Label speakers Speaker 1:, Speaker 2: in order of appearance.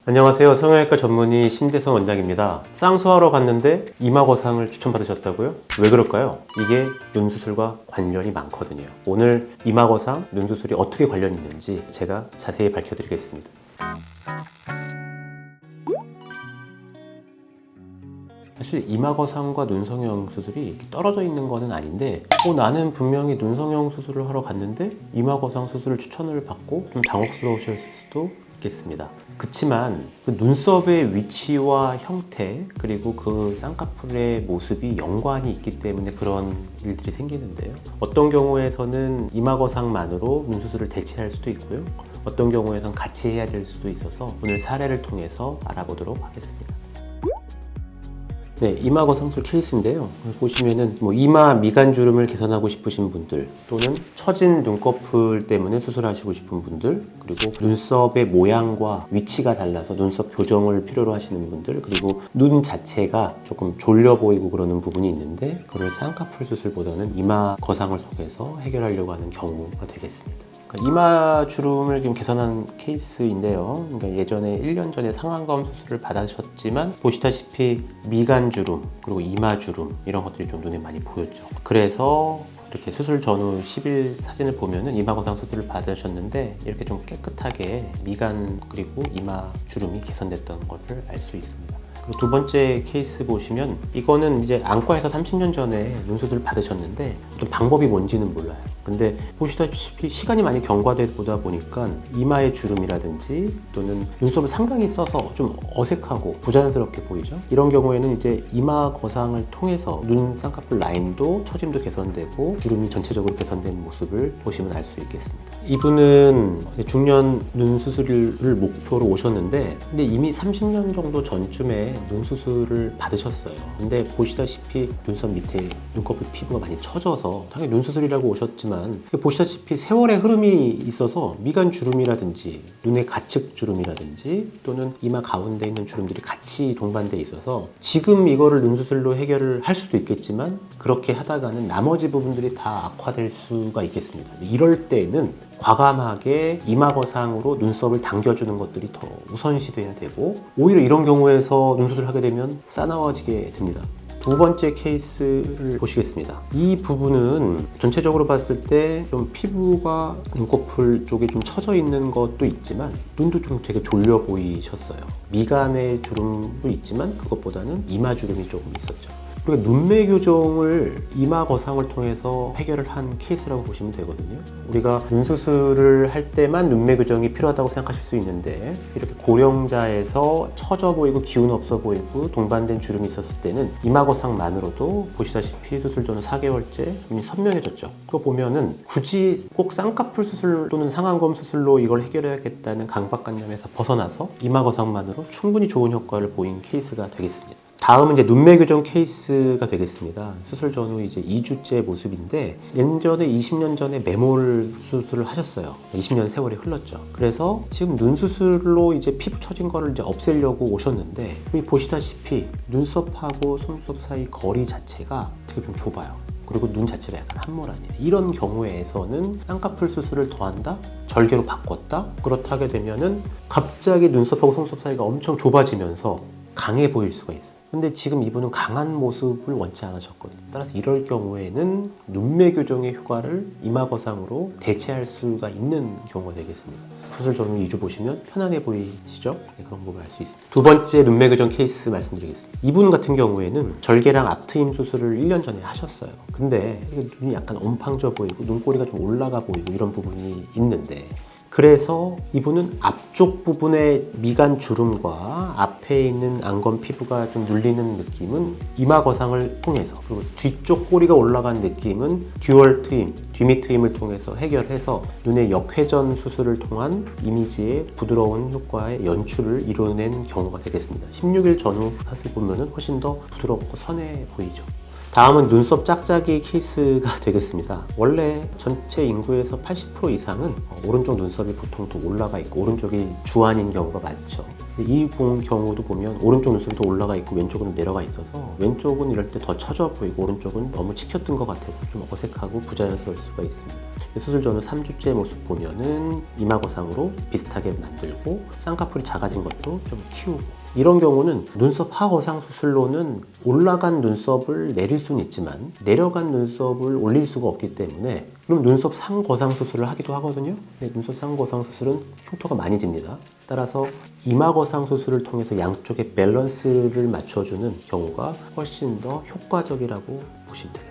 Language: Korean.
Speaker 1: 안녕하세요. 성형외과 전문의 심재성 원장입니다. 쌍수하러 갔는데 이마 거상을 추천받으셨다고요? 왜 그럴까요? 이게 눈 수술과 관련이 많거든요. 오늘 이마 거상, 눈 수술이 어떻게 관련이 있는지 제가 자세히 밝혀드리겠습니다. 사실 이마 거상과 눈 성형 수술이 떨어져 있는 거는 아닌데 나는 분명히 눈 성형 수술을 하러 갔는데 이마 거상 수술을 추천을 받고 좀 당혹스러우실 수도 있겠습니다. 그치만 그 눈썹의 위치와 형태 그리고 그 쌍꺼풀의 모습이 연관이 있기 때문에 그런 일들이 생기는데요. 어떤 경우에서는 이마 거상만으로 눈 수술을 대체할 수도 있고요. 어떤 경우에선 같이 해야 될 수도 있어서 오늘 사례를 통해서 알아보도록 하겠습니다. 네, 이마 거상술 케이스인데요. 보시면은 이마 미간 주름을 개선하고 싶으신 분들 또는 처진 눈꺼풀 때문에 수술하시고 싶은 분들 그리고 눈썹의 모양과 위치가 달라서 눈썹 교정을 필요로 하시는 분들 그리고 눈 자체가 조금 졸려 보이고 그러는 부분이 있는데 그걸 쌍꺼풀 수술보다는 이마 거상을 통해서 해결하려고 하는 경우가 되겠습니다. 이마 주름을 좀 개선한 케이스인데요. 예전에 1년 전에 상안검 수술을 받으셨지만 보시다시피 미간 주름 그리고 이마 주름 이런 것들이 좀 눈에 많이 보였죠. 그래서 이렇게 수술 전후 10일 사진을 보면은 이마 거상 수술을 받으셨는데 이렇게 좀 깨끗하게 미간 그리고 이마 주름이 개선됐던 것을 알 수 있습니다. 두 번째 케이스 보시면 이거는 이제 안과에서 30년 전에 눈수술 받으셨는데 어떤 방법이 뭔지는 몰라요. 근데 보시다시피 시간이 많이 경과되다 보니까 이마의 주름이라든지 또는 눈썹을 상당히 써서 좀 어색하고 부자연스럽게 보이죠. 이런 경우에는 이제 이마 거상을 통해서 눈 쌍꺼풀 라인도 처짐도 개선되고 주름이 전체적으로 개선된 모습을 보시면 알 수 있겠습니다. 이분은 중년 눈 수술을 목표로 오셨는데 근데 이미 30년 정도 전쯤에 눈 수술을 받으셨어요. 근데 보시다시피 눈썹 밑에 눈꺼풀 피부가 많이 처져서 당연히 눈 수술이라고 오셨지만 보시다시피 세월의 흐름이 있어서 미간 주름이라든지 눈의 가측 주름이라든지 또는 이마 가운데 있는 주름들이 같이 동반돼 있어서 지금 이거를 눈 수술로 해결을 할 수도 있겠지만 그렇게 하다가는 나머지 부분들이 다 악화될 수가 있겠습니다. 이럴 때는 과감하게 이마 거상으로 눈썹을 당겨주는 것들이 더 우선시돼야 되고 오히려 이런 경우에서 눈수술을 하게 되면 싸나워지게 됩니다. 두 번째 케이스를 보시겠습니다. 이 부분은 전체적으로 봤을 때 좀 피부가 눈꺼풀 쪽에 좀 처져 있는 것도 있지만 눈도 좀 되게 졸려 보이셨어요. 미간의 주름도 있지만 그것보다는 이마 주름이 조금 있었죠. 우리가 눈매 교정을 이마 거상을 통해서 해결을 한 케이스라고 보시면 되거든요. 우리가 눈 수술을 할 때만 눈매 교정이 필요하다고 생각하실 수 있는데 이렇게 고령자에서 처져 보이고 기운 없어 보이고 동반된 주름이 있었을 때는 이마 거상만으로도 보시다시피 수술 전후 4개월째 눈이 선명해졌죠. 그거 보면은 굳이 꼭 쌍꺼풀 수술 또는 상안검 수술로 이걸 해결해야겠다는 강박관념에서 벗어나서 이마 거상만으로 충분히 좋은 효과를 보인 케이스가 되겠습니다. 다음은 이제 눈매 교정 케이스가 되겠습니다. 수술 전후 이제 2주째 모습인데 예전에 20년 전에 매몰 수술을 하셨어요. 20년 세월이 흘렀죠. 그래서 지금 눈 수술로 이제 피부 처진 거를 이제 없애려고 오셨는데 여기 보시다시피 눈썹하고 속눈썹 사이 거리 자체가 되게 좀 좁아요. 그리고 눈 자체가 약간 함몰아니에요. 이런 경우에서는 쌍꺼풀 수술을 더한다? 절개로 바꿨다? 그렇다 하게 되면은 갑자기 눈썹하고 속눈썹 사이가 엄청 좁아지면서 강해 보일 수가 있어요. 근데 지금 이분은 강한 모습을 원치 않으셨거든요. 따라서 이럴 경우에는 눈매 교정의 효과를 이마 거상으로 대체할 수가 있는 경우가 되겠습니다. 수술 전후 2주 보시면 편안해 보이시죠? 네, 그런 부분을 알 수 있습니다. 두 번째 눈매 교정 케이스 말씀드리겠습니다. 이분 같은 경우에는 절개랑 앞트임 수술을 1년 전에 하셨어요. 근데 눈이 약간 엄팡져 보이고 눈꼬리가 좀 올라가 보이고 이런 부분이 있는데 그래서 이분은 앞쪽 부분의 미간 주름과 앞에 있는 안검 피부가 좀 눌리는 느낌은 이마 거상을 통해서 그리고 뒤쪽 꼬리가 올라간 느낌은 듀얼 트임, 뒤밑 트임을 통해서 해결해서 눈의 역회전 수술을 통한 이미지의 부드러운 효과의 연출을 이뤄낸 경우가 되겠습니다. 16일 전후 사실 보면은 훨씬 더 부드럽고 선해 보이죠. 다음은 눈썹 짝짝이 케이스가 되겠습니다. 원래 전체 인구에서 80% 이상은 오른쪽 눈썹이 보통 더 올라가 있고 오른쪽이 주안인 경우가 많죠. 이 경우도 보면 오른쪽 눈썹이 더 올라가 있고 왼쪽은 내려가 있어서 왼쪽은 이럴 때 더 처져 보이고 오른쪽은 너무 치켜뜬 것 같아서 좀 어색하고 부자연스러울 수가 있습니다. 수술 전후 3주째 모습 보면은 이마거상으로 비슷하게 만들고 쌍꺼풀이 작아진 것도 좀 키우고, 이런 경우는 눈썹 하거상 수술로는 올라간 눈썹을 내릴 수는 있지만 내려간 눈썹을 올릴 수가 없기 때문에 그럼 눈썹 상거상 수술을 하기도 하거든요. 근데 눈썹 상거상 수술은 흉터가 많이 집니다. 따라서 이마거상 수술을 통해서 양쪽의 밸런스를 맞춰주는 경우가 훨씬 더 효과적이라고 보시면 됩니다.